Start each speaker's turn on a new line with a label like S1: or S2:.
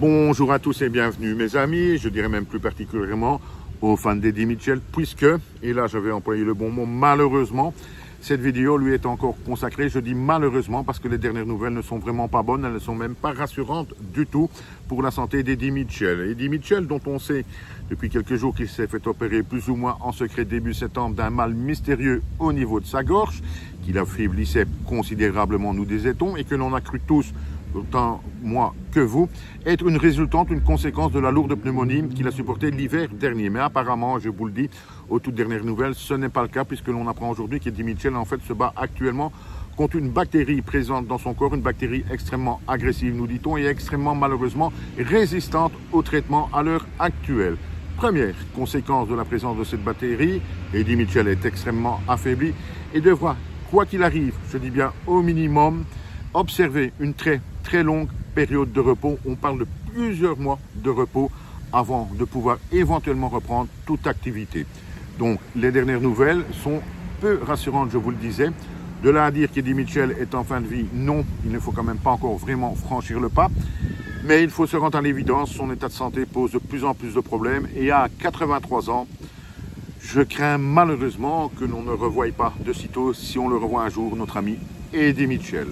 S1: Bonjour à tous et bienvenue mes amis, je dirais même plus particulièrement aux fans d'Eddie Mitchell, puisque, et là j'avais employé le bon mot, malheureusement, cette vidéo lui est encore consacrée. Je dis malheureusement parce que les dernières nouvelles ne sont vraiment pas bonnes, elles ne sont même pas rassurantes du tout pour la santé d'Eddie Mitchell. Eddie Mitchell, dont on sait depuis quelques jours qu'il s'est fait opérer plus ou moins en secret début septembre d'un mal mystérieux au niveau de sa gorge, qui l'affaiblissait considérablement, nous disait-on, et que l'on a cru tous, autant moi que vous, être une résultante, une conséquence de la lourde pneumonie qu'il a supportée l'hiver dernier. Mais apparemment, je vous le dis, aux toutes dernières nouvelles, ce n'est pas le cas, puisque l'on apprend aujourd'hui qu'Eddie Mitchell en fait se bat actuellement contre une bactérie présente dans son corps, une bactérie extrêmement agressive, nous dit-on, et extrêmement malheureusement résistante au traitement à l'heure actuelle. Première conséquence de la présence de cette bactérie, Eddie Mitchell est extrêmement affaibli et devra, quoi qu'il arrive, je dis bien au minimum, observer une très longue période de repos. On parle de plusieurs mois de repos avant de pouvoir éventuellement reprendre toute activité. Donc les dernières nouvelles sont peu rassurantes, je vous le disais. De là à dire qu'Eddie Mitchell est en fin de vie, non, il ne faut quand même pas encore vraiment franchir le pas. Mais il faut se rendre à l'évidence, son état de santé pose de plus en plus de problèmes et à 83 ans, je crains malheureusement que l'on ne revoie pas de sitôt, si on le revoit un jour, notre ami Eddie Mitchell.